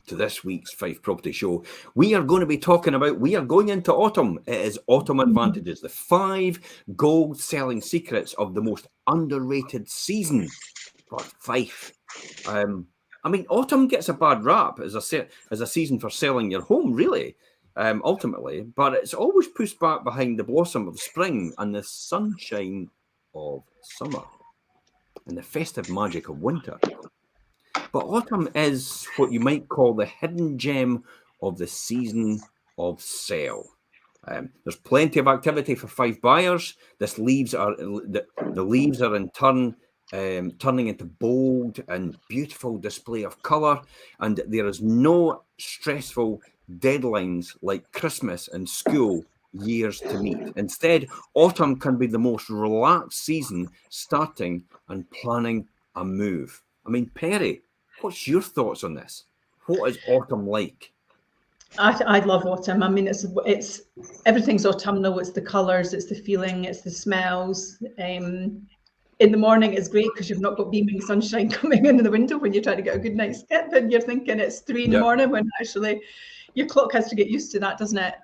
to this week's Fife Property Show. We are going into autumn. It is autumn advantages, the 5 gold selling secrets of the most underrated season for Fife. Autumn gets a bad rap as a season for selling your home, really, ultimately, but it's always pushed back behind the blossom of spring and the sunshine of summer and the festive magic of winter. But autumn is what you might call the hidden gem of the season of sale. There's plenty of activity for Fife buyers. The leaves are in turn turning into bold and beautiful display of colour, and there is no stressful deadlines like Christmas and school years to meet. Instead, autumn can be the most relaxed season starting and planning a move. Perry, what's your thoughts on this? What is autumn like? I love autumn. It's everything's autumnal. It's the colours, it's the feeling, it's the smells. In the morning, it's great because you've not got beaming sunshine coming in the window when you're trying to get a good night's sleep, and you're thinking it's 3 in the morning when actually your clock has to get used to that, doesn't it?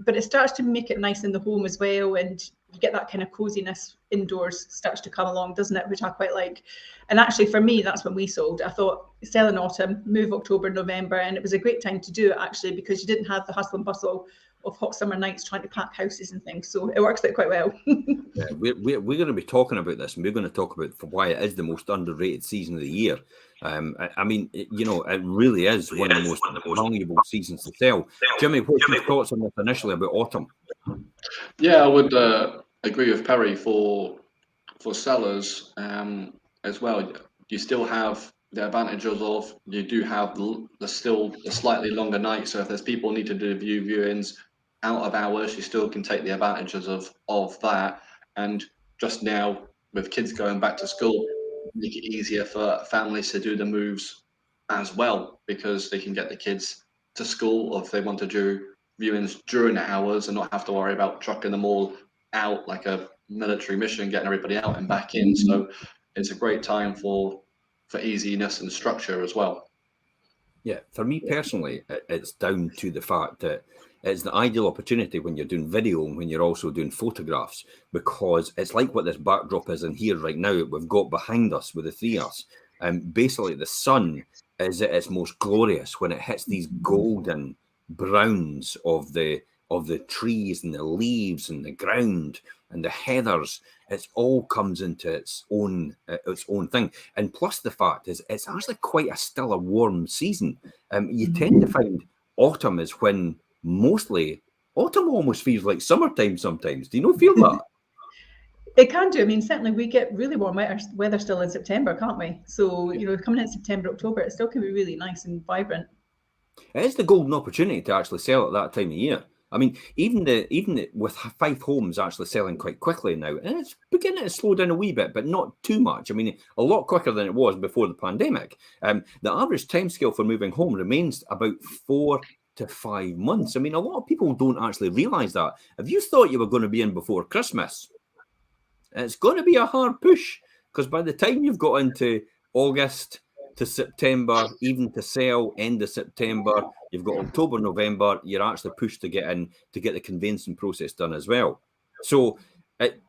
But it starts to make it nice in the home as well, and you get that kind of coziness indoors starts to come along, doesn't it? Which I quite like. And actually, for me, that's when we sold. I thought sell in autumn, move October, November, and it was a great time to do it actually because you didn't have the hustle and bustle of hot summer nights trying to pack houses and things. So it works out quite well. Yeah, we're going to be talking about this, and we're going to talk about why it is the most underrated season of the year. It really is one of the most valuable seasons to sell. Jimmy, what's your thoughts on this initially about autumn? Yeah, I would agree with Perry for sellers as well. You still have the advantages of you do have the slightly longer night. So if there's people need to do viewings out of hours, you still can take the advantages of that. And just now with kids going back to school, make it easier for families to do the moves as well because they can get the kids to school, or if they want to do viewings during the hours and not have to worry about trucking them all out like a military mission, getting everybody out and back in. So it's a great time for easiness and structure as well. Yeah, for me personally, it's down to the fact that it's the ideal opportunity when you're doing video and when you're also doing photographs, because it's like what this backdrop is in here right now. We've got behind us with the 3 of us. Basically, the sun is at its most glorious when it hits these golden browns of the trees and the leaves and the ground and the heathers. It all comes into its own thing. And plus the fact is it's actually quite a warm season. You tend to find autumn is when mostly autumn almost feels like summertime sometimes. Do you not feel that? It can do. Certainly we get really warm weather still in September, can't we? So, coming in September, October, it still can be really nice and vibrant. It is the golden opportunity to actually sell at that time of year. Even with Fife homes actually selling quite quickly now, and it's beginning to slow down a wee bit, but not too much. A lot quicker than it was before the pandemic. The average timescale for moving home remains about 4 to 5 months. A lot of people don't actually realise that. If you thought you were going to be in before Christmas, it's going to be a hard push, because by the time you've got into August to September, even to sell end of September, you've got October, November, you're actually pushed to get in to get the conveyancing process done as well. So it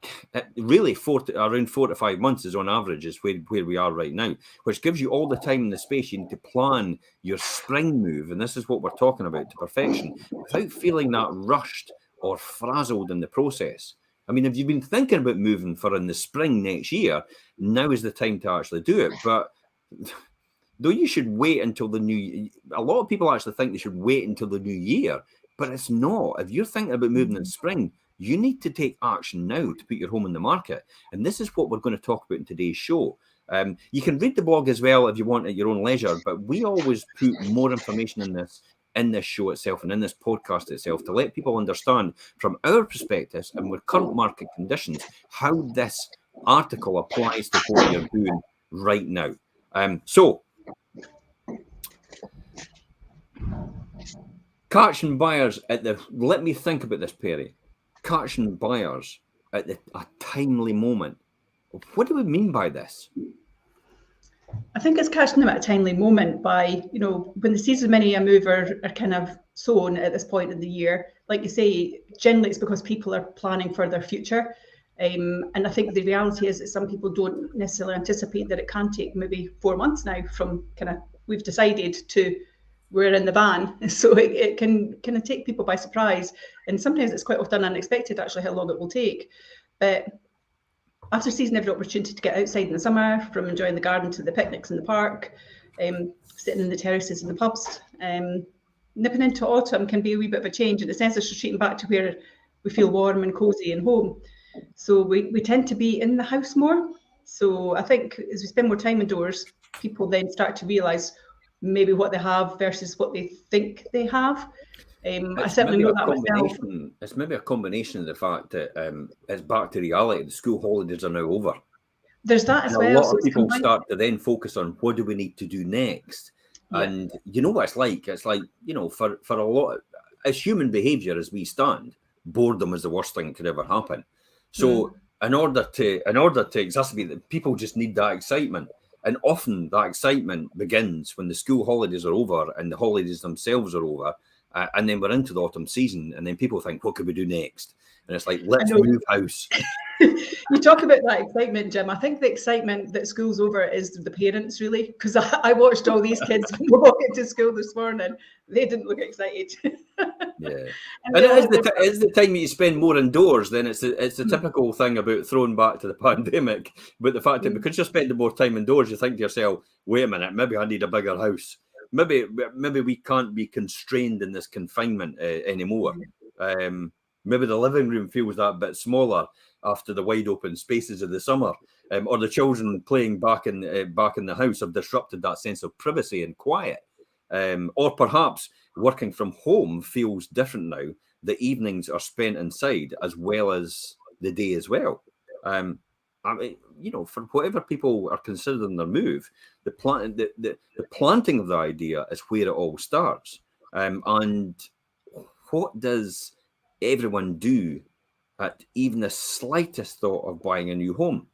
really around 4 to 5 months is on average is where we are right now, which gives you all the time and the space you need to plan your spring move. And this is what we're talking about to perfection, without feeling that rushed or frazzled in the process. If you've been thinking about moving for in the spring next year, now is the time to actually do it. But though you should wait until the new, a lot of people actually think they should wait until the new year, but it's not. If you're thinking about moving in spring, you need to take action now to put your home in the market. And this is what we're going to talk about in today's show. You can read the blog as well if you want at your own leisure, but we always put more information in this show itself and in this podcast itself to let people understand from our perspectives and with current market conditions how this article applies to what you're doing right now. So catching buyers let me think about this, Perry. Catching buyers at a timely moment. What do we mean by this? I think it's catching them at a timely moment by, you know, when the seeds of many a mover are kind of sown at this point in the year. Like you say, generally it's because people are planning for their future. And I think the reality is that some people don't necessarily anticipate that it can take maybe 4 months now from kind of we've decided to we're in the van. So it can kind of take people by surprise. And sometimes it's quite often unexpected actually how long it will take. But after seizing every opportunity to get outside in the summer, from enjoying the garden to the picnics in the park, sitting in the terraces in the pubs, nipping into autumn can be a wee bit of a change in the sense of retreating back to where we feel warm and cosy and home. So we tend to be in the house more. So I think as we spend more time indoors, people then start to realise maybe what they have versus what they think they have. I certainly know that myself. It's maybe a combination of the fact that it's back to reality. The school holidays are now over. There's that as and well. A lot of people start to then focus on what do we need to do next. Yeah. And you know what it's like? It's like, you know, for a lot, as human behaviour as we stand, boredom is the worst thing that could ever happen. So in order to exacerbate it, people just need that excitement. And often that excitement begins when the school holidays are over and the holidays themselves are over. And then we're into the autumn season, and then people think, what could we do next? And it's like, let's move house. You talk about that excitement, Jim. I think the excitement that school's over is the parents, really, because I watched all these kids walking to school this morning. They didn't look excited. Yeah, and it is the time that you spend more indoors. Then it's the typical thing about throwing back to the pandemic, but the fact that because you're spending more time indoors, you think to yourself, wait a minute, maybe I need a bigger house. Maybe we can't be constrained in this confinement anymore. Maybe the living room feels that bit smaller after the wide open spaces of the summer, or the children playing back in the house have disrupted that sense of privacy and quiet. Or perhaps working from home feels different now. The evenings are spent inside as well as the day as well. I mean, you know, for whatever people are considering their move, the planting of the idea is where it all starts. And what does everyone do at even the slightest thought of buying a new home?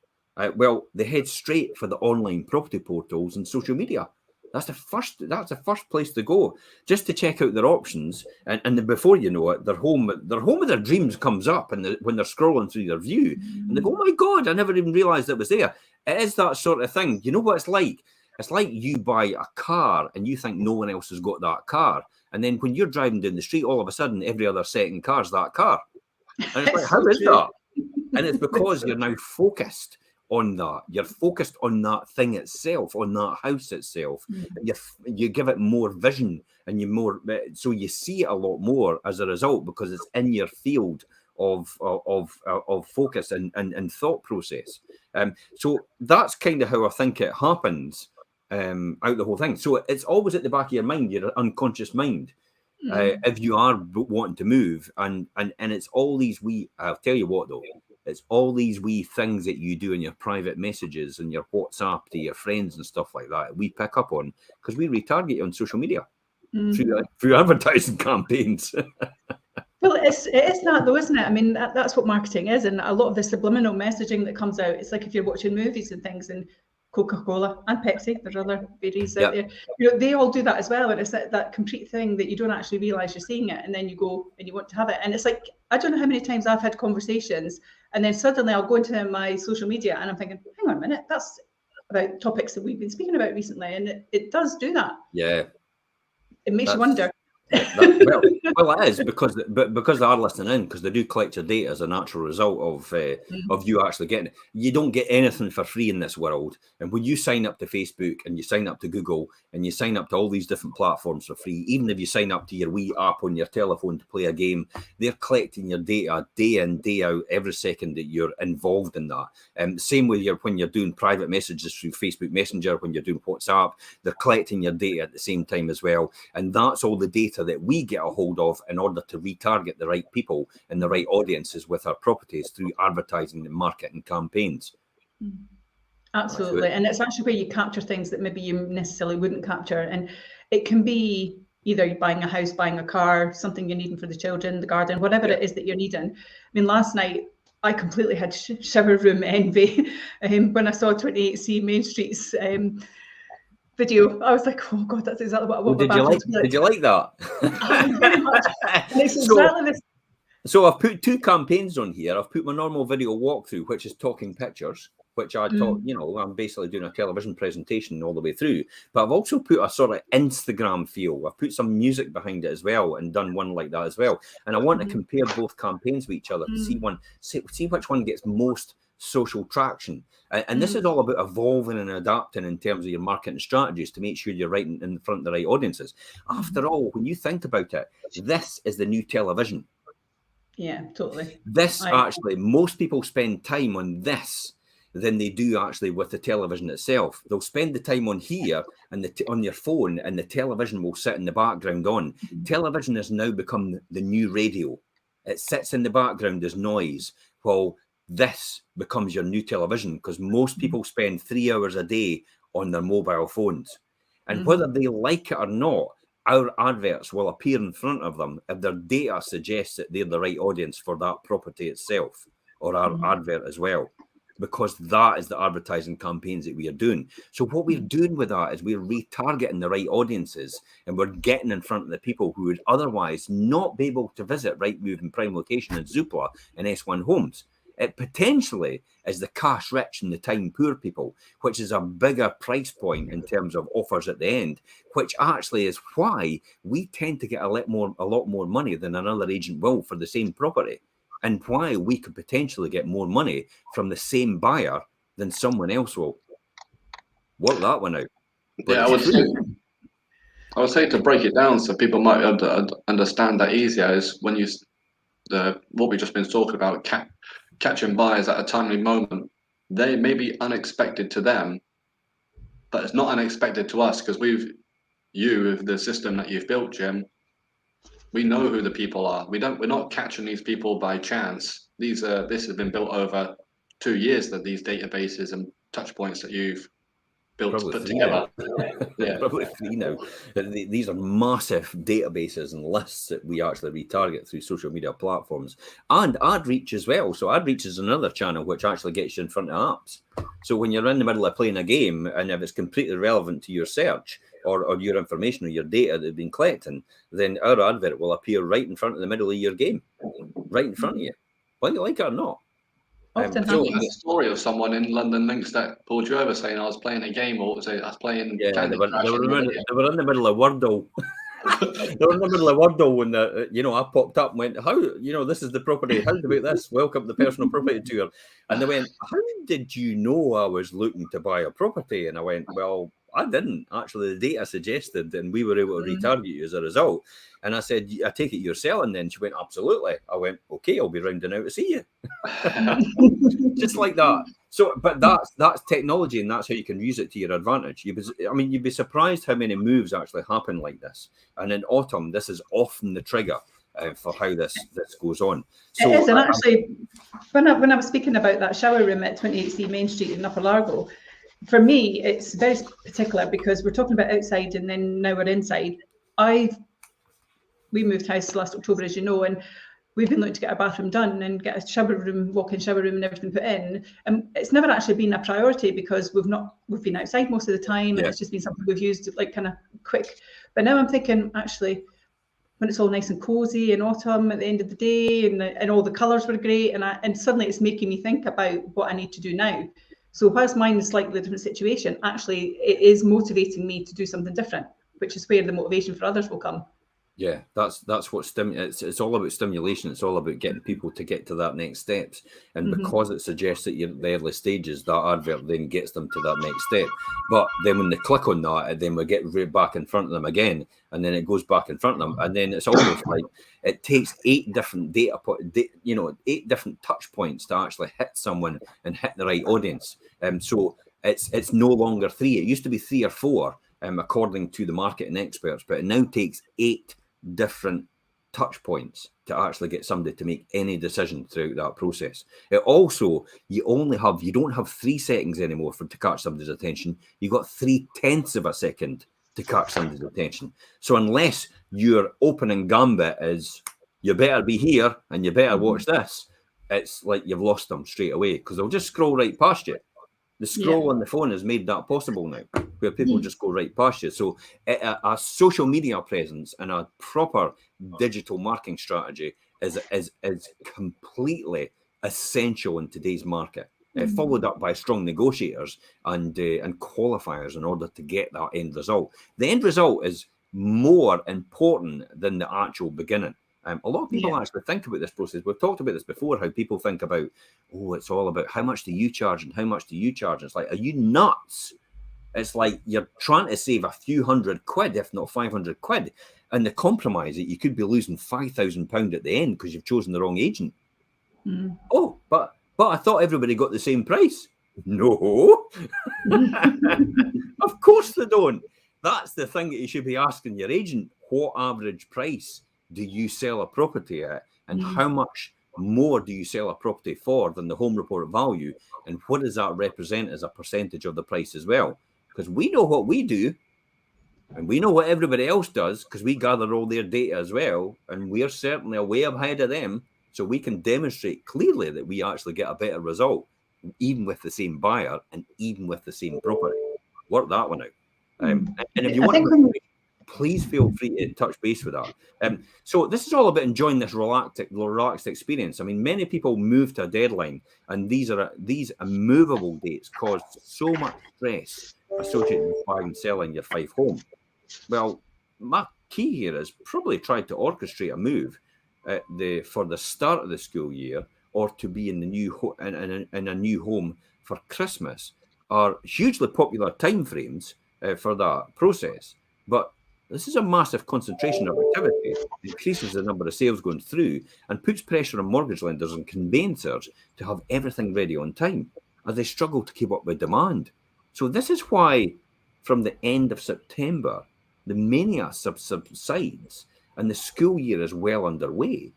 Well, they head straight for the online property portals and social media. That's the first place to go, just to check out their options. And then before you know it, their home of their dreams comes up, and when they're scrolling through their view, and they go, "Oh my God, I never even realised it was there." It is that sort of thing. You know what it's like? It's like you buy a car and you think no one else has got that car, and then when you're driving down the street, all of a sudden every other second car's that car, and it's like, how is that? And it's because you're now focused on that. You're focused on that thing itself, on that house itself. You give it more vision, and so you see it a lot more as a result, because it's in your field of focus and thought process. So that's kind of how I think it happens out the whole thing. So it's always at the back of your mind, your unconscious mind. If you are wanting to move, and it's all these I'll tell you what though, it's all these wee things that you do in your private messages and your WhatsApp to your friends and stuff like that, we pick up on because we retarget you on social media through advertising campaigns. Well, it is that though, isn't it? I mean, that's what marketing is, and a lot of the subliminal messaging that comes out. It's like if you're watching movies and things, and Coca-Cola and Pepsi, there's other berries out there, you know, they all do that as well, and it's that complete thing that you don't actually realize you're seeing it, and then you go and you want to have it. And it's like, I don't know how many times I've had conversations, and then suddenly I'll go into my social media and I'm thinking, hang on a minute, that's about topics that we've been speaking about recently, and it does do that. Yeah, it makes you wonder. Well, it is because they are listening in, because they do collect your data as a natural result of you actually getting it. You don't get anything for free in this world, and when you sign up to Facebook and you sign up to Google and you sign up to all these different platforms for free, even if you sign up to your wee app on your telephone to play a game, they're collecting your data day in, day out, every second that you're involved in that. Same with when you're doing private messages through Facebook Messenger, when you're doing WhatsApp, they're collecting your data at the same time as well, and that's all the data that we get a hold of in order to retarget the right people and the right audiences with our properties through advertising and marketing campaigns. Absolutely. And it's actually where you capture things that maybe you necessarily wouldn't capture. And it can be either buying a house, buying a car, something you're needing for the children, the garden, whatever it is that you're needing. I mean, last night I completely had shower room envy when I saw 28C Main Street's video. I was like, oh God, that's exactly what I want. Did you like that? Very much. And it's So- exactly this. So I've put 2 campaigns on here. I've put my normal video walkthrough, which is talking pictures, which I taught, I'm basically doing a television presentation all the way through. But I've also put a sort of Instagram feel. I've put some music behind it as well and done one like that as well. And I want to compare both campaigns with each other to see which one gets most social traction. And this is all about evolving and adapting in terms of your marketing strategies to make sure you're right in front of the right audiences. After all, when you think about it, this is the new television. Yeah, totally. Actually, most people spend time on this than they do actually with the television itself. They'll spend the time on here and on your phone, and the television will sit in the background on. Television has now become the new radio. It sits in the background as noise, while this becomes your new television, because most people spend 3 hours a day on their mobile phones. And whether they like it or not, our adverts will appear in front of them if their data suggests that they're the right audience for that property itself, or our advert as well, because that is the advertising campaigns that we are doing. So what we're doing with that is we're retargeting the right audiences, and we're getting in front of the people who would otherwise not be able to visit Rightmove and Prime Location and Zoopla and S1 Homes. It potentially is the cash rich and the time poor people, which is a bigger price point in terms of offers at the end, which actually is why we tend to get a lot more money than another agent will for the same property, and why we could potentially get more money from the same buyer than someone else will. Work that one out. Yeah, I would say to break it down so people might understand that easier is when what we've just been talking about, catching buyers at a timely moment. They may be unexpected to them, but it's not unexpected to us, because with the system that you've built, Jim, we know who the people are. We're not catching these people by chance. This has been built over 2 years, that these databases and touch points that you've put together. Yeah, probably 3 now. These are massive databases and lists that we actually retarget through social media platforms and ad reach as well. So ad reach is another channel which actually gets you in front of apps. So when you're in the middle of playing a game, and if it's completely relevant to your search or your information or your data that you've been collecting, then our advert will appear right in front of the middle of your game, right in front of you, whether you like it or not. Often So a story of someone in London Links that pulled you over saying I was playing a game, or was I was playing Candy Crush. They were in the middle of Wordle. They were in the middle of Wordle when I popped up and went, how, this is the property. How about this? Welcome to the personal property tour. And they went, how did you know I was looking to buy a property? And I went, well, I didn't. Actually, the data suggested, and we were able to retarget you as a result. And I said, I take it you're selling then? She went, absolutely. I went, okay, I'll be rounding out to see you. Just like that. So, but that's technology, and that's how you can use it to your advantage. You'd be surprised how many moves actually happen like this. And in autumn, this is often the trigger for how this goes on. So, it is, and actually, when I was speaking about that shower room at 28C Main Street in Upper Largo, for me, it's very particular because we're talking about outside, and then now we're inside. We moved house last October, as you know, and we've been looking to get a bathroom done and get a shower room, walk-in shower room and everything put in. And it's never actually been a priority because we've been outside most of the time, and it's just been something we've used like kind of quick. But now I'm thinking, actually, when it's all nice and cozy in autumn at the end of the day, and all the colours were great, and suddenly it's making me think about what I need to do now. So whilst mine is slightly different situation, actually it is motivating me to do something different, which is where the motivation for others will come. Yeah, that's what it's all about stimulation. It's all about getting people to get to that next steps. And because it suggests that you're at the early stages, that advert then gets them to that next step. But then when they click on that, then we get right back in front of them again, and then it goes back in front of them. And then it's almost like it takes 8 different 8 different touch points to actually hit someone and hit the right audience. So it's no longer 3. It used to be 3 or 4, according to the marketing experts, but it now takes 8 different touch points to actually get somebody to make any decision throughout that process. It also, you don't have 3 seconds anymore to catch somebody's attention. You got 0.3 of a second to catch somebody's attention. So unless your opening gambit is you better be here and you better watch this, it's like you've lost them straight away, because they'll just scroll right past you. The scroll on the phone has made that possible now, where people just go right past you. So a social media presence and a proper digital marketing strategy is completely essential in today's market. Followed up by strong negotiators and qualifiers in order to get that end result. The end result is more important than the actual beginning. A lot of people actually think about this process. We've talked about this before, how people think about, oh, it's all about how much do you charge and how much do you charge? It's like, are you nuts? It's like you're trying to save a few £100, if not £500. And the compromise that you could be losing £5,000 at the end because you've chosen the wrong agent. Oh, but I thought everybody got the same price. No, of course they don't. That's the thing that you should be asking your agent. What average price do you sell a property at, and how much more do you sell a property for than the home report value, and what does that represent as a percentage of the price as well? Because we know what we do, and we know what everybody else does, because we gather all their data as well, and we're certainly way ahead of them, so we can demonstrate clearly that we actually get a better result, even with the same buyer and even with the same property. Work that one out. And if you want to, please feel free to touch base with that. So this is all about enjoying this relaxed experience. I mean, many people move to a deadline, and these immovable dates cause so much stress associated with buying and selling your Fife home. Well, my key here is probably try to orchestrate a move for the start of the school year, or to be in the in a new home for Christmas, are hugely popular timeframes for that process. But this is a massive concentration of activity, increases the number of sales going through, and puts pressure on mortgage lenders and conveyancers to have everything ready on time, as they struggle to keep up with demand. So this is why, from the end of September, the mania subsides, and the school year is well underway,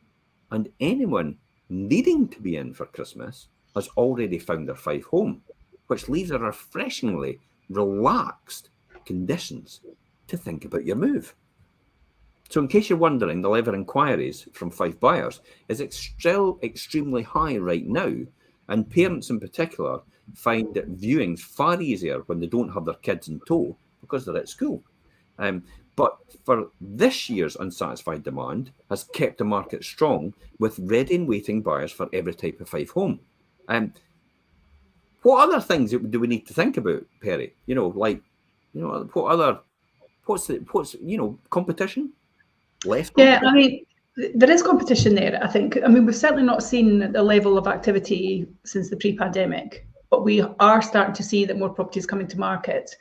and anyone needing to be in for Christmas has already found their Fife home, which leaves a refreshingly relaxed conditions to think about your move. So in case you're wondering, the level of inquiries from Fife buyers is still extremely high right now, and parents in particular find that viewings far easier when they don't have their kids in tow because they're at school. But for this year's unsatisfied demand has kept the market strong, with ready and waiting buyers for every type of Fife home. What other things do we need to think about, Perry? What's competition? Less competition? Yeah, I mean, there is competition there, I think. I mean, we've certainly not seen the level of activity since the pre-pandemic, but we are starting to see that more properties coming to market.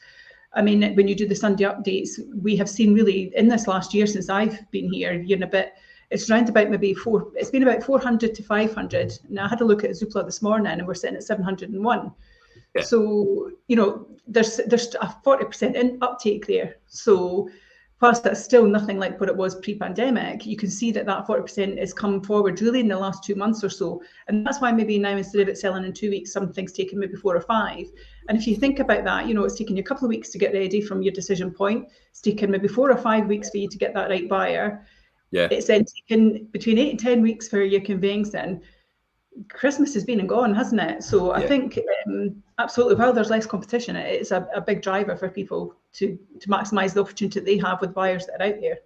I mean, when you do the Sunday updates, we have seen really in this last year since I've been here, year and a bit, it's around about it's been about 400 to 500. Now, I had a look at Zoopla this morning and we're sitting at 701. Yeah. So, there's a 40% uptake there. So whilst that's still nothing like what it was pre-pandemic, you can see that 40% has come forward really in the last 2 months or so. And that's why maybe now, instead of it selling in 2 weeks, something's taken maybe 4 or 5. And if you think about that, it's taken you a couple of weeks to get ready from your decision point. It's taken maybe 4 or 5 weeks for you to get that right buyer. Yeah. It's then taken between 8 and 10 weeks for your conveyancing. Christmas has been and gone, hasn't it? So I think absolutely, while there's less competition, it's a big driver for people to maximise the opportunity that they have with buyers that are out there.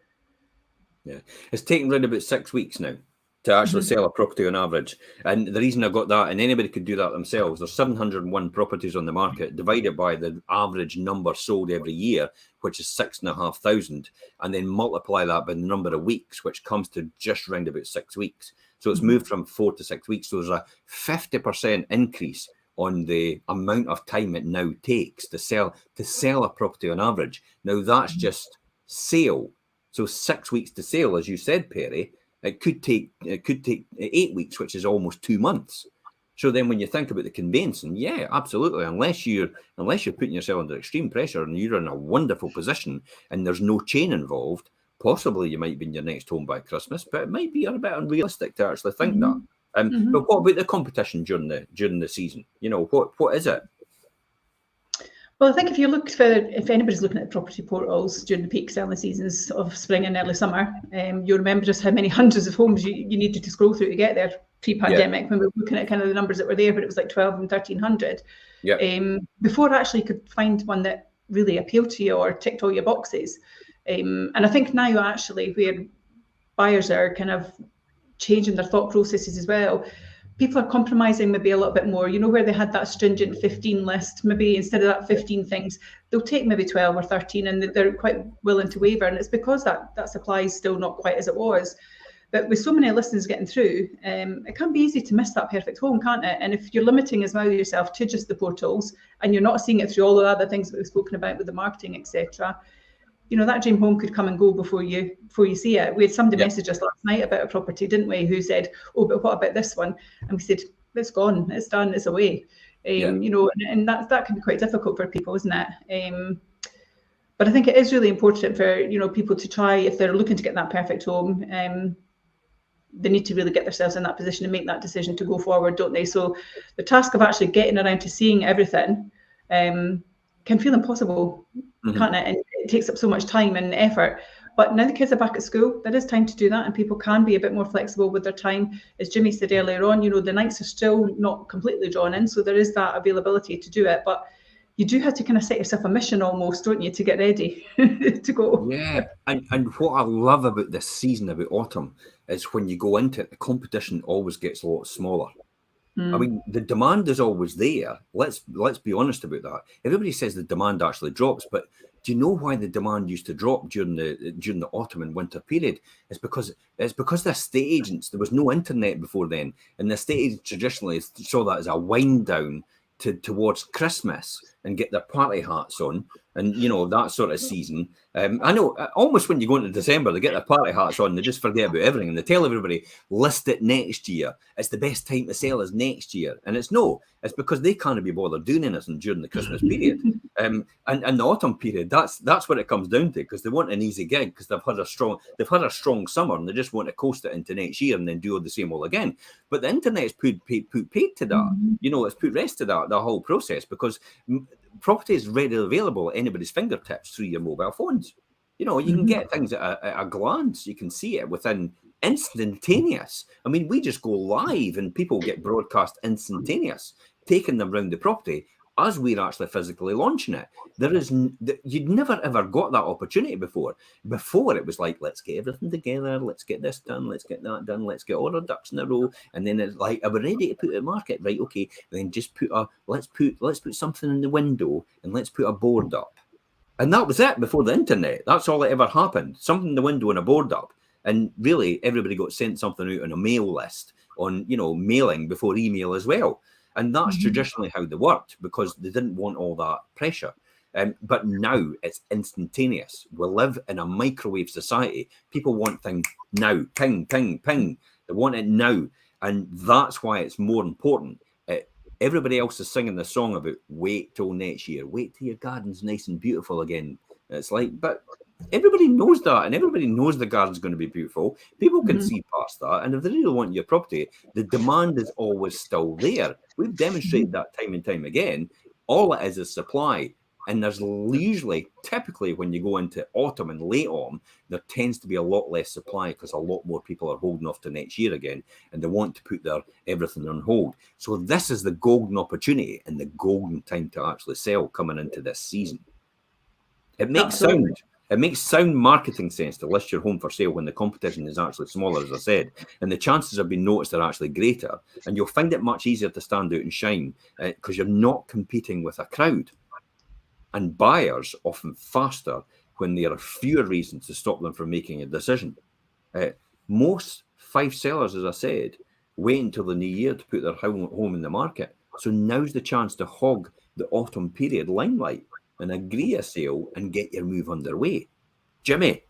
Yeah, it's taken around about 6 weeks now to actually sell a property on average. And the reason I got that, and anybody could do that themselves, there's 701 properties on the market, divided by the average number sold every year, which is 6,500, and then multiply that by the number of weeks, which comes to just around about 6 weeks. So it's moved from 4 to 6 weeks. So there's a 50% increase on the amount of time it now takes to sell a property on average. Now that's just sale. So 6 weeks to sale, as you said, Perry. It could take 8 weeks, which is almost 2 months. So then when you think about the conveyancing, yeah, absolutely. Unless you're putting yourself under extreme pressure and you're in a wonderful position and there's no chain involved, possibly you might be in your next home by Christmas, but it might be a bit unrealistic to actually think that. But what about the competition during the season? What is it? Well, I think if anybody's looking at property portals during the peak selling seasons of spring and early summer, you'll remember just how many hundreds of homes you needed to scroll through to get there. pre-pandemic when we were looking at kind of the numbers that were there, but it was like 12 and 1300. Before actually you could find one that really appealed to you or ticked all your boxes. And I think now actually where buyers are kind of changing their thought processes as well, people are compromising maybe a little bit more, you know, where they had that stringent 15 list, maybe instead of that 15 things, they'll take maybe 12 or 13 and they're quite willing to waver. And it's because that supply is still not quite as it was. But with so many listings getting through, it can be easy to miss that perfect home, can't it? And if you're limiting as well yourself to just the portals and you're not seeing it through all the other things that we've spoken about with the marketing, etc., you know, that dream home could come and go before you see it. We had somebody message us last night about a property, didn't we, who said, oh, but what about this one? And we said, it's gone, it's done, it's away. You know, and that can be quite difficult for people, isn't it? But I think it is really important for, you know, people to try, if they're looking to get that perfect home, they need to really get themselves in that position and make that decision to go forward, don't they? So the task of actually getting around to seeing everything can feel impossible, can't it? And it takes up so much time and effort. But now the kids are back at school, there is time to do that, and people can be a bit more flexible with their time. As Jimmy said earlier on, you know, the nights are still not completely drawn in, so there is that availability to do it. But you do have to kind of set yourself a mission almost, don't you, to get ready to go. Yeah, and what I love about this season, about autumn, is when you go into it, the competition always gets a lot smaller. I mean, the demand is always there. Let's be honest about that. Everybody says the demand actually drops, but do you know why the demand used to drop during the autumn and winter period? It's because the estate agents, there was no internet before then, and the estate agents traditionally saw that as a wind down towards Christmas and get their party hats on, and you know, that sort of season. I know almost when you go into December, they get their party hats on, they just forget about everything, and they tell everybody, list it next year. It's the best time to sell is next year, and it's because they can't be bothered doing anything during the Christmas period, and the autumn period. That's what it comes down to, because they want an easy gig, because they've had a strong summer and they just want to coast it into next year and then do the same all again. But the internet's put paid to that. You know, it's put rest to that whole process, because property is readily available at anybody's fingertips through your mobile phones. You know, you can get things at a glance. You can see it within instantaneous. I mean, we just go live and people get broadcast instantaneous, taking them around the property as we're actually physically launching it. You'd never ever got that opportunity before. Before it was like, let's get everything together, let's get this done, let's get that done, let's get all our ducks in a row, and then it's like, are we ready to put it in market? Right, okay, then just let's put something in the window and let's put a board up. And that was it before the internet. That's all that ever happened. Something in the window and a board up. And really everybody got sent something out on a mail list, on, you know, mailing before email as well. And that's traditionally how they worked, because they didn't want all that pressure. But now it's instantaneous. We live in a microwave society. People want things now. Ping, ping, ping. They want it now. And that's why it's more important. Everybody else is singing the song about wait till next year. Wait till your garden's nice and beautiful again. It's like, but everybody knows that, and everybody knows the garden's going to be beautiful. People can see past that, and if they really want your property, the demand is always still there. We've demonstrated that time and time again. All it is supply, and there's usually, typically, when you go into autumn and late autumn, there tends to be a lot less supply, because a lot more people are holding off to next year again, and they want to put their everything on hold. So this is the golden opportunity and the golden time to actually sell coming into this season. It makes sound marketing sense to list your home for sale when the competition is actually smaller, as I said, and the chances of being noticed are actually greater, and you'll find it much easier to stand out and shine, because you're not competing with a crowd. And buyers often faster when there are fewer reasons to stop them from making a decision. Most Fife sellers, as I said, wait until the new year to put their home in the market. So now's the chance to hog the autumn period limelight and agree a sale and get your move underway. Jimmy,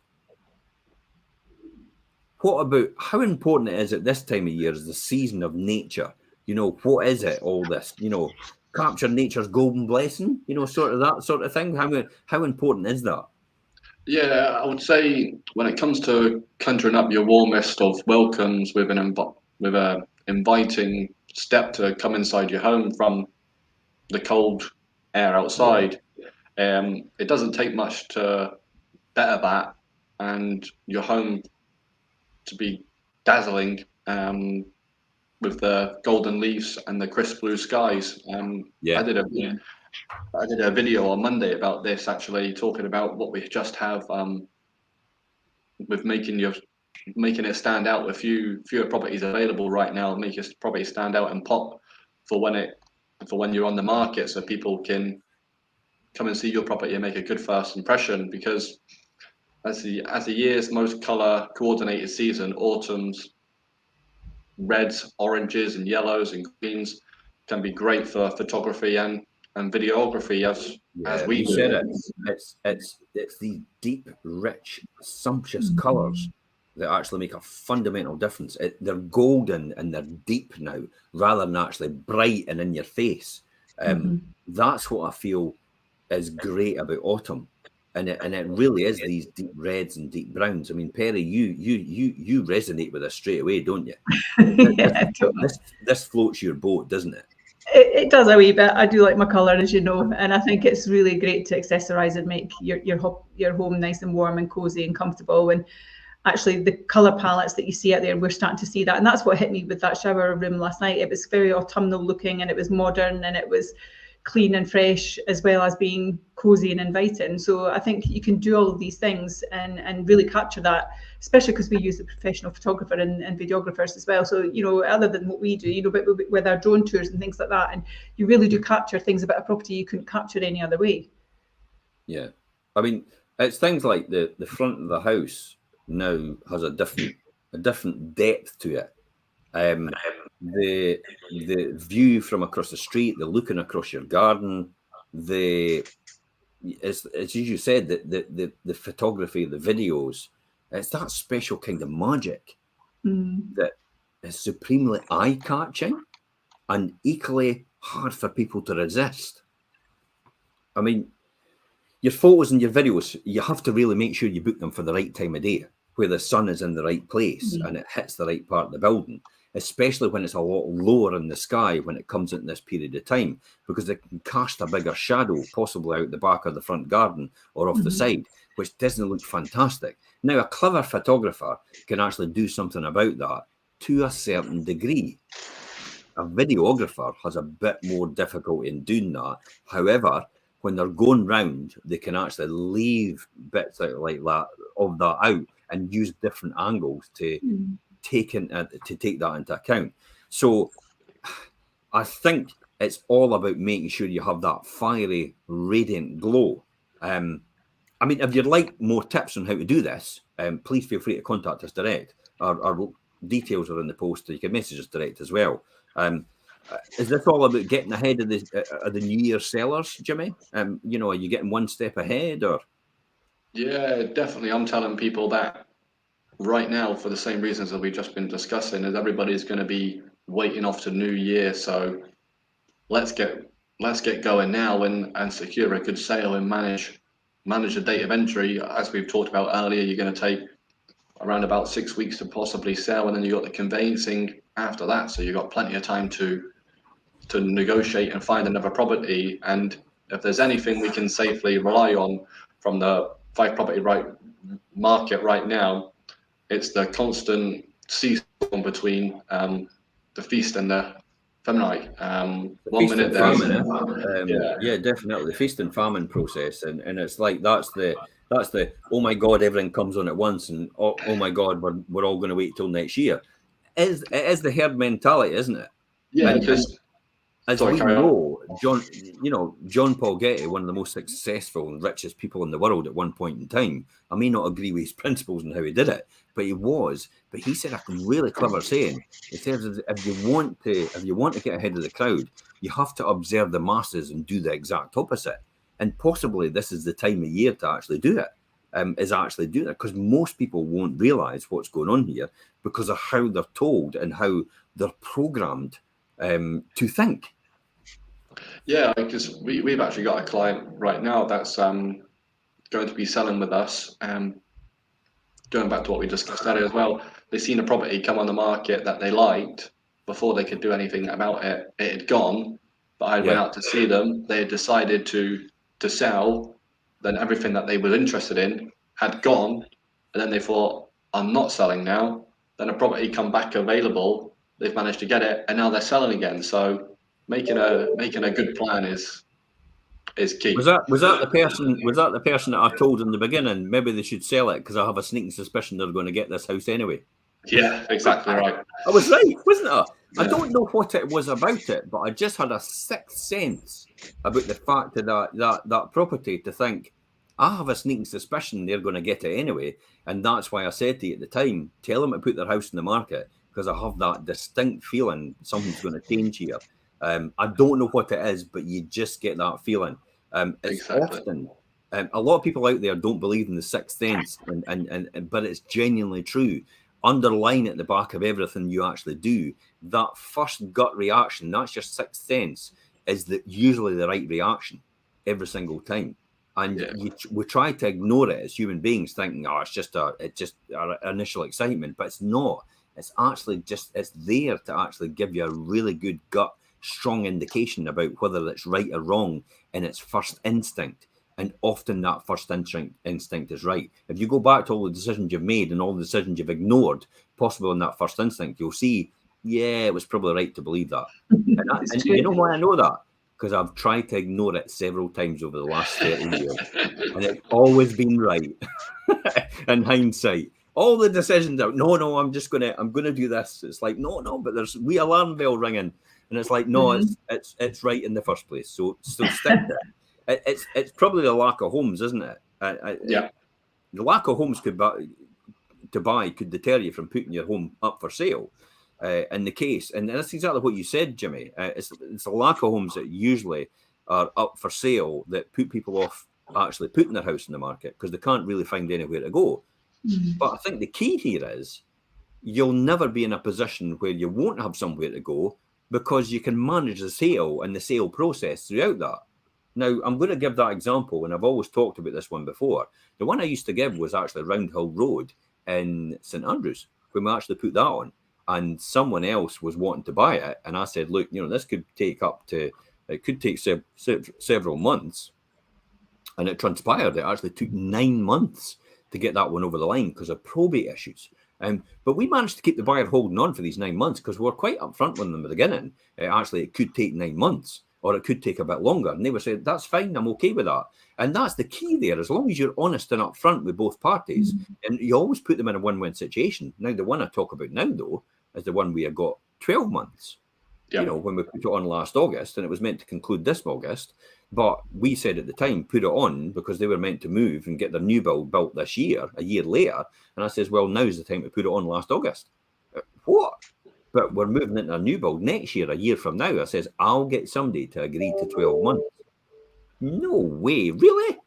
what about how important it is at this time of year is the season of nature? You know, what is it, all this, you know, capture nature's golden blessing, you know, sort of that sort of thing? How important is that? Yeah, I would say when it comes to conjuring up your warmest of welcomes with a inviting step to come inside your home from the cold air outside, it doesn't take much to better that and your home to be dazzling with the golden leaves and the crisp blue skies. Yeah. I did a video on Monday about this, actually talking about what we just have with making it stand out with fewer properties available right now, make your property stand out and pop for when you're on the market, so people can come and see your property and make a good first impression. Because as the year's most color coordinated season, autumn's reds, oranges, and yellows and greens can be great for photography and videography, as we you do. said it. It's these deep, rich, sumptuous colours that actually make a fundamental difference. They're golden and they're deep now, rather than actually bright and in your face. That's what I feel is great about autumn, and it really is these deep reds and deep browns. I mean, Perry, you resonate with us straight away, don't you? Yeah, totally. This floats your boat, doesn't it? It does a wee bit. I do like my colour, as you know, and I think it's really great to accessorise and make your home nice and warm and cosy and comfortable. And actually, the colour palettes that you see out there, we're starting to see that, and that's what hit me with that shower room last night. It was very autumnal looking, and it was modern, and it was clean and fresh, as well as being cosy and inviting. So I think you can do all of these things and really capture that, especially because we use a professional photographer and videographers as well. So, you know, other than what we do, you know, but with our drone tours and things like that, and you really do capture things about a property you couldn't capture any other way. Yeah. I mean, it's things like the front of the house now has a different depth to it. The view from across the street, the looking across your garden, as you said, the photography, the videos, it's that special kind of magic that is supremely eye-catching and equally hard for people to resist. I mean, your photos and your videos, you have to really make sure you book them for the right time of day, where the sun is in the right place and it hits the right part of the building, especially when it's a lot lower in the sky when it comes into this period of time, because it can cast a bigger shadow, possibly out the back of the front garden or off the side, which doesn't look fantastic. Now, a clever photographer can actually do something about that to a certain degree. A videographer has a bit more difficulty in doing that. However, when they're going round, they can actually leave bits out like that out and use different angles to take that into account. So I think it's all about making sure you have that fiery, radiant glow. I mean, if you'd like more tips on how to do this, please feel free to contact us direct. Our details are in the post, so you can message us direct as well. Is this all about getting ahead of the New Year sellers, Jimmy? You know, are you getting one step ahead, or? Yeah, definitely. I'm telling people that right now for the same reasons that we've just been discussing, is everybody's going to be waiting off to New Year. So let's get going now and secure a good sale and manage the date of entry. As we've talked about earlier, you're going to take around about 6 weeks to possibly sell, and then you've got the conveyancing after that. So you've got plenty of time to negotiate and find another property. And if there's anything we can safely rely on from the Fife property market right now, it's the constant seesaw between the feast and the famine. Yeah, definitely the feast and famine process, and it's like that's the oh my god, everything comes on at once, and oh my god, we're all going to wait till next year. It is the herd mentality, isn't it? Yeah, as we know, John Paul Getty, one of the most successful and richest people in the world at one point in time. I may not agree with his principles and how he did it, but he was. But he said a really clever saying. He says, if you want to get ahead of the crowd, you have to observe the masses and do the exact opposite. And possibly this is the time of year to actually do it. Because most people won't realise what's going on here because of how they're told and how they're programmed to think. Yeah, because we've actually got a client right now that's going to be selling with us. Going back to what we discussed earlier as well, they seen a property come on the market that they liked before they could do anything about it. It had gone, but I went out to see them. They had decided to sell. Then everything that they were interested in had gone, and then they thought, I'm not selling now. Then a property come back available. they've managed to get it, and now they're selling again. So making a good plan is key. Was that the person that I told in the beginning? Maybe they should sell it because I have a sneaking suspicion they're going to get this house anyway. Yeah, exactly right. I was right, wasn't I? Yeah. I don't know what it was about it, but I just had a sixth sense about the fact of that property to think, I have a sneaking suspicion they're going to get it anyway. And that's why I said to you at the time, tell them to put their house in the market, because I have that distinct feeling something's going to change here. I don't know what it is, but you just get that feeling. It's Exactly. often, a lot of people out there don't believe in the sixth sense, but it's genuinely true. Underline at the back of everything you actually do, that first gut reaction, that's your sixth sense, is that usually the right reaction every single time. And we try to ignore it as human beings, thinking, oh, it's just our initial excitement, but it's not. It's actually it's there to actually give you a really good gut, strong indication about whether it's right or wrong in its first instinct. And often that first instinct is right. If you go back to all the decisions you've made and all the decisions you've ignored, possible in that first instinct, you'll see, yeah, it was probably right to believe that. And you know why I know that? Because I've tried to ignore it several times over the last 30 years. And it's always been right. In hindsight, all the decisions out, no, I'm going to do this. It's like, no, but there's alarm bell ringing. And it's like, no, it's right in the first place. So stick to it. It's probably the lack of homes, isn't it? Yeah. The lack of homes could deter you from putting your home up for sale. In the case, and that's exactly what you said, Jimmy. It's a lack of homes that usually are up for sale that put people off actually putting their house in the market because they can't really find anywhere to go. But I think the key here is you'll never be in a position where you won't have somewhere to go because you can manage the sale and the sale process throughout that. Now, I'm going to give that example, and I've always talked about this one before. The one I used to give was actually Roundhill Road in St Andrews, when we actually put that on. And someone else was wanting to buy it. And I said, look, this could take several months. And it transpired. It actually took 9 months to get that one over the line because of probate issues. But we managed to keep the buyer holding on for these 9 months because we were quite upfront with them at the beginning. It could take 9 months or it could take a bit longer. And they were saying, that's fine, I'm okay with that. And that's the key there. As long as you're honest and upfront with both parties, and you always put them in a win-win situation. Now, the one I talk about now, though, is the one we had got 12 months. Yep. When we put it on last August, and it was meant to conclude this August. But we said at the time, put it on because they were meant to move and get their new built this year, a year later. And I says, well, now's the time to put it on last August. What? But we're moving into a new build next year, a year from now. I says, I'll get somebody to agree to 12 months. No way, really?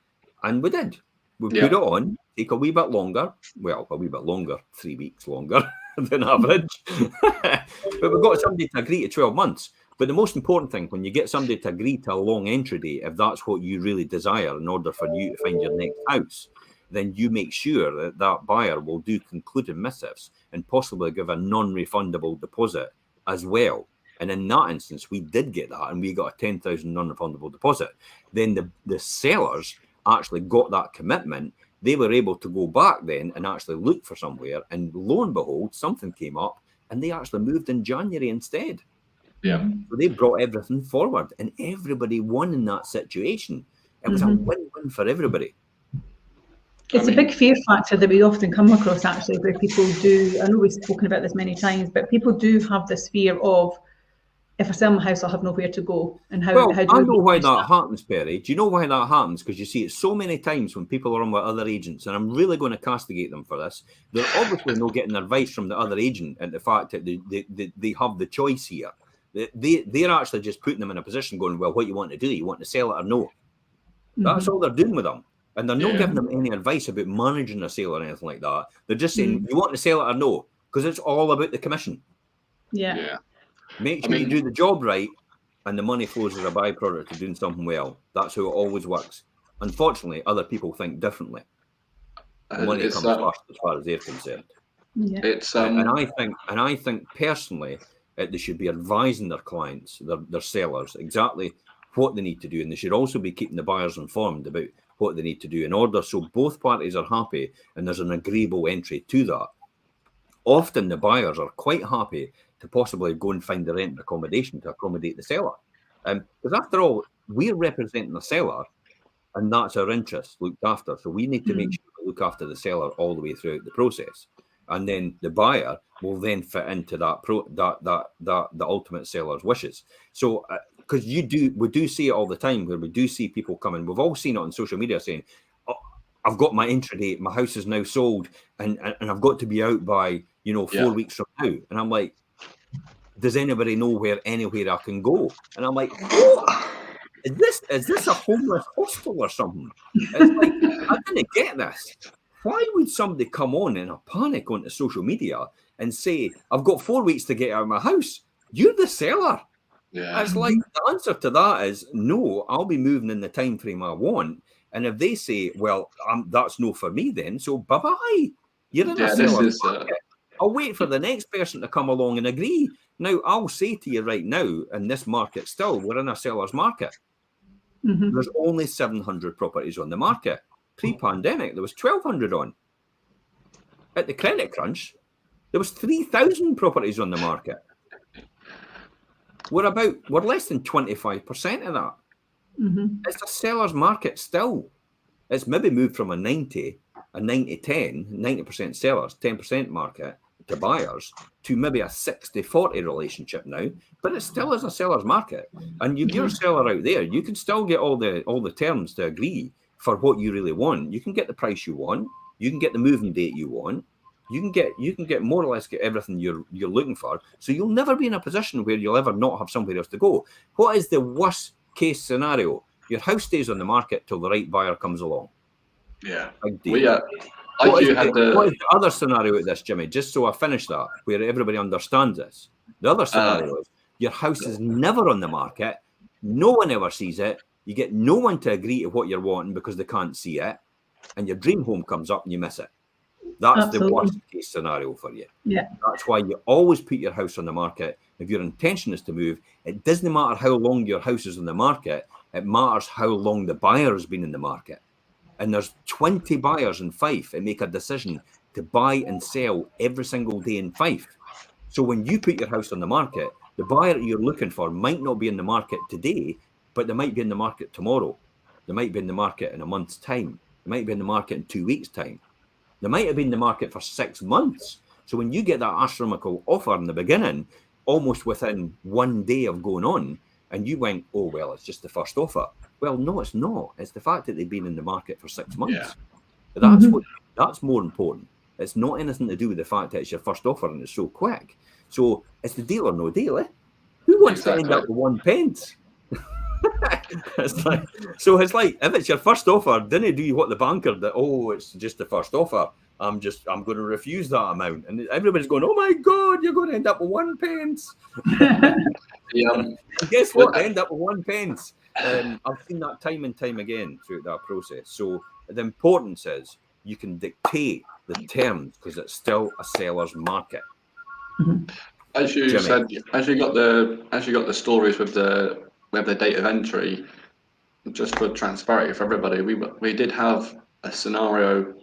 And we did. We put it on, take a wee bit longer. Well, a wee bit longer, 3 weeks longer than average. But we've got somebody to agree to 12 months. But the most important thing, when you get somebody to agree to a long entry date, if that's what you really desire in order for you to find your next house, then you make sure that buyer will do concluding missives and possibly give a non-refundable deposit as well. And in that instance, we did get that, and we got a $10,000 non-refundable deposit. Then the sellers actually got that commitment. They were able to go back then and actually look for somewhere, and lo and behold, something came up, and they actually moved in January instead. Yeah. So they brought everything forward, and everybody won in that situation. It was a win-win for everybody. It's a big fear factor that we often come across, actually, where people do, I know we've spoken about this many times, but people do have this fear of, if I sell my house, I'll have nowhere to go. And how do I know why that happens, Perry. Do you know why that happens? Because you see it so many times when people are on with other agents, and I'm really going to castigate them for this. They're obviously not getting advice from the other agent and the fact that they have the choice here. They're actually just putting them in a position going, well, what you want to do? You want to sell it or no? That's all they're doing with them. And they're not giving them any advice about managing a sale or anything like that. They're just saying, you want to sell it or no? Because it's all about the commission. Yeah. Make sure you do the job right, and the money flows as a byproduct of doing something well. That's how it always works. Unfortunately, other people think differently. The money comes first as far as they're concerned. Yeah. And I think personally, they should be advising their clients, their sellers, exactly what they need to do, and they should also be keeping the buyers informed about what they need to do in order so both parties are happy and there's an agreeable entry to that. Often the buyers are quite happy to possibly go and find the rent and accommodation to accommodate the seller. Because after all, we're representing the seller, and that's our interest looked after. So we need to make sure we look after the seller all the way throughout the process, and then the buyer will then fit into the ultimate seller's wishes. So because we do see it all the time where we do see people coming. We've all seen it on social media saying, oh, I've got my entry date, my house is now sold, and I've got to be out by 4 weeks from now. And I'm like, does anybody know anywhere I can go? And I'm like, what? Is this a homeless hostel or something? It's like, I didn't get this. Why would somebody come on in a panic onto social media and say, I've got 4 weeks to get out of my house? You're the seller. Yeah. It's like, the answer to that is no, I'll be moving in the time frame I want. And if they say, well, that's no for me then, so bye-bye. You're in a seller's market. I'll wait for the next person to come along and agree. Now, I'll say to you right now, in this market still, we're in a seller's market. There's only 700 properties on the market. Pre-pandemic, there was 1,200 on. At the credit crunch, there was 3,000 properties on the market. We're less than 25% of that. It's a seller's market still. It's maybe moved from a 90-10, 90% sellers, 10% market to buyers, to maybe a 60-40 relationship now, but it still is a seller's market. And you're a seller out there, you can still get all the terms to agree for what you really want. You can get the price you want, you can get the moving date you want, you can get more or less get everything you're looking for. So you'll never be in a position where you'll ever not have somewhere else to go. What is the worst case scenario? Your house stays on the market till the right buyer comes along. Yeah. What is the other scenario with this, Jimmy? Just so I finish that, where everybody understands this. The other scenario is your house is never on the market. No one ever sees it. You get no one to agree to what you're wanting because they can't see it. And your dream home comes up and you miss it. That's the worst case scenario for you. Yeah. That's why you always put your house on the market. If your intention is to move, it doesn't matter how long your house is on the market. It matters how long the buyer has been in the market. And there's 20 buyers in Fife and make a decision to buy and sell every single day in Fife. So when you put your house on the market, the buyer you're looking for might not be in the market today, but they might be in the market tomorrow. They might be in the market in a month's time. They might be in the market in 2 weeks' time. They might have been in the market for 6 months. So when you get that astronomical offer in the beginning, almost within 1 day of going on, and you went, oh, well, it's just the first offer. Well, no, it's not. It's the fact that they've been in the market for 6 months. Yeah. That's more important. It's not anything to do with the fact that it's your first offer and it's so quick. So it's the deal or no deal, eh? Who wants to end up with 1 pence? It's like if it's your first offer, didn't do what the banker that, oh, it's just the first offer. I'm going to refuse that amount. And everybody's going, oh my God, you're going to end up with 1 pence. And guess what? They end up with 1 pence. I've seen that time and time again throughout that process. So the importance is you can dictate the terms because it's still a seller's market. As you said, as you got the stories with the date of entry, just for transparency for everybody, we did have a scenario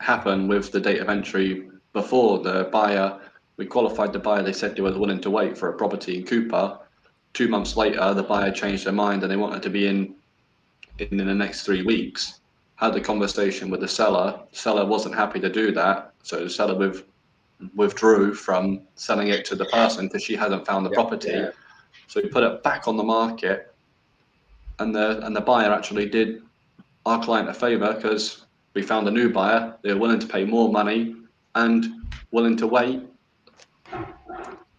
happen with the date of entry before the buyer. We qualified the buyer. They said they were willing to wait for a property in Cooper. 2 months later, the buyer changed their mind and they wanted to be in the next 3 weeks. Had the conversation with the seller. Seller wasn't happy to do that, so the seller withdrew from selling it to the person because she hadn't found the property. Yeah. So we put it back on the market, and the buyer actually did our client a favor because we found a new buyer. They were willing to pay more money and willing to wait.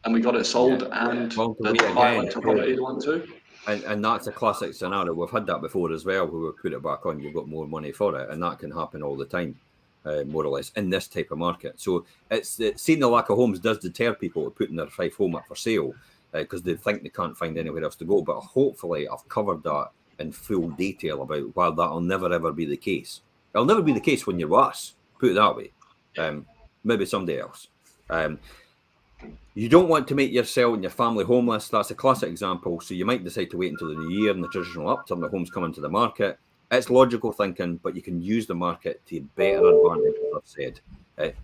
And we got it sold, and the buyer went to property they want to. And that's a classic scenario. We've had that before as well, where we put it back on, you've got more money for it, and that can happen all the time, more or less, in this type of market. So seeing the lack of homes does deter people to putting their Fife home up for sale because they think they can't find anywhere else to go. But hopefully I've covered that in full detail about why that'll never, ever be the case. It'll never be the case when you're with us, put it that way. Maybe someday else. You don't want to make yourself and your family homeless. That's a classic example. So you might decide to wait until the new year and the traditional upturn, the homes come into the market. It's logical thinking, but you can use the market to better advantage, as I've said.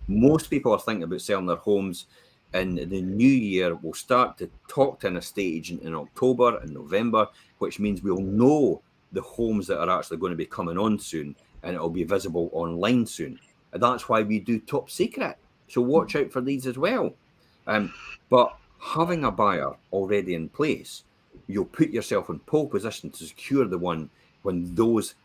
Most people are thinking about selling their homes in the new year, we'll start to talk to an estate agent in October and November, which means we'll know the homes that are actually going to be coming on soon, and it'll be visible online soon. And that's why we do top secret. So watch out for these as well. But having a buyer already in place, you'll put yourself in pole position to secure the one when those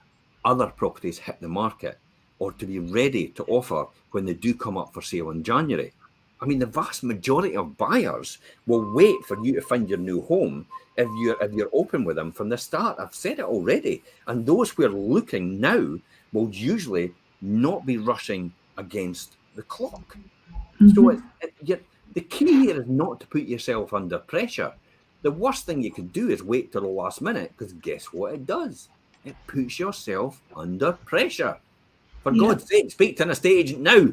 other properties hit the market, or to be ready to offer when they do come up for sale in January. I mean, the vast majority of buyers will wait for you to find your new home if you're open with them from the start. I've said it already. And those who are looking now will usually not be rushing against the clock. So the key here is not to put yourself under pressure. The worst thing you could do is wait till the last minute, because guess what it does? It puts yourself under pressure. For God's sake, speak to an estate agent now.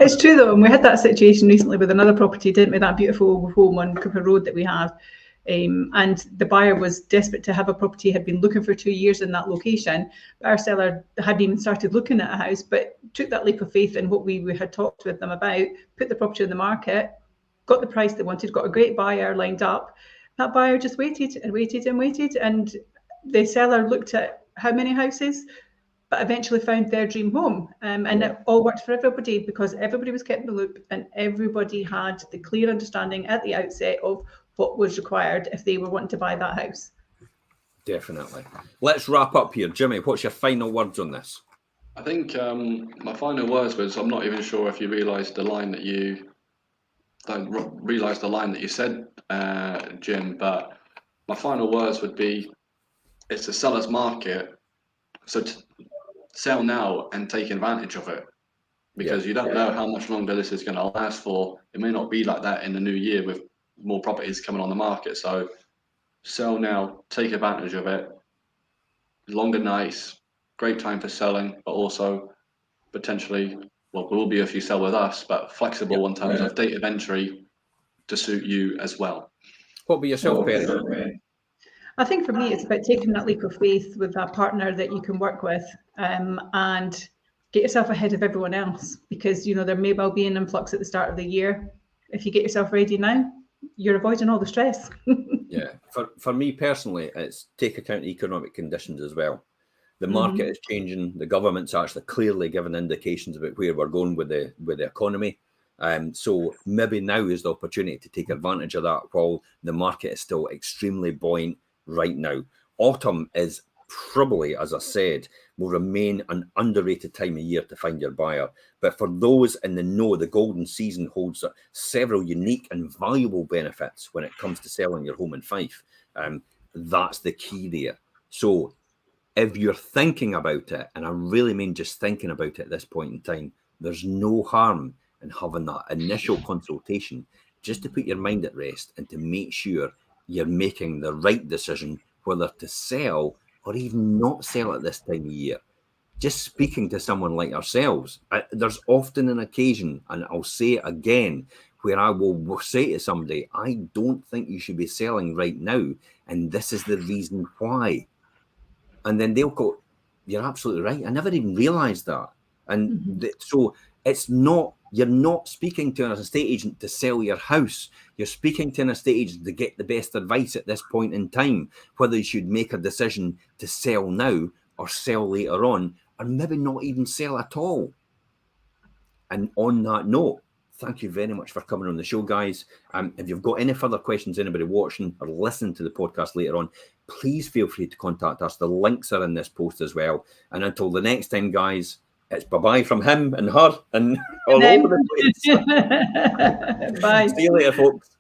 It's true though, and we had that situation recently with another property, didn't we? That beautiful home on Cooper Road that we have. And the buyer was desperate to have a property, had been looking for 2 years in that location. But our seller hadn't even started looking at a house, but took that leap of faith in what we had talked with them about, put the property on the market, got the price they wanted, got a great buyer lined up. That buyer just waited and waited and waited. And the seller looked at how many houses, but eventually found their dream home. And it all worked for everybody, because everybody was kept in the loop and everybody had the clear understanding at the outset of what was required if they were wanting to buy that house. Definitely. Let's wrap up here. Jimmy, what's your final words on this? I think my final words was, I'm not even sure if you realised the line that you said, Jim, but my final words would be, it's a seller's market, so sell now and take advantage of it, because you don't know how much longer this is going to last for. It may not be like that in the new year with more properties coming on the market. So sell now, take advantage of it. Longer nights, great time for selling, but also potentially, well, there will be if you sell with us, but flexible in terms of date of entry to suit you as well. What about yourself, Perry? I think for me, it's about taking that leap of faith with a partner that you can work with, and get yourself ahead of everyone else, because there may well be an influx at the start of the year. If you get yourself ready now, you're avoiding all the stress. Yeah, for me personally, it's take account of economic conditions as well. The market is changing. The government's actually clearly given indications about where we're going with the economy. So maybe now is the opportunity to take advantage of that while the market is still extremely buoyant right now. Autumn is probably, as I said, will remain an underrated time of year to find your buyer. But for those in the know, the golden season holds several unique and valuable benefits when it comes to selling your home in Fife. That's the key there. So if you're thinking about it, and I really mean just thinking about it at this point in time, there's no harm in having that initial consultation just to put your mind at rest and to make sure you're making the right decision whether to sell or even not sell at this time of year. Just speaking to someone like ourselves, there's often an occasion, and I'll say it again, where I will say to somebody, I don't think you should be selling right now, and this is the reason why. And then they'll go, you're absolutely right. I never even realised that. And so it's not, you're not speaking to an estate agent to sell your house. You're speaking to an estate agent to get the best advice at this point in time, whether you should make a decision to sell now or sell later on, or maybe not even sell at all. And on that note, thank you very much for coming on the show, guys. If you've got any further questions, anybody watching or listening to the podcast later on, please feel free to contact us. The links are in this post as well. And until the next time, guys, it's bye-bye from him and her and all over the place. Bye. See you later, folks.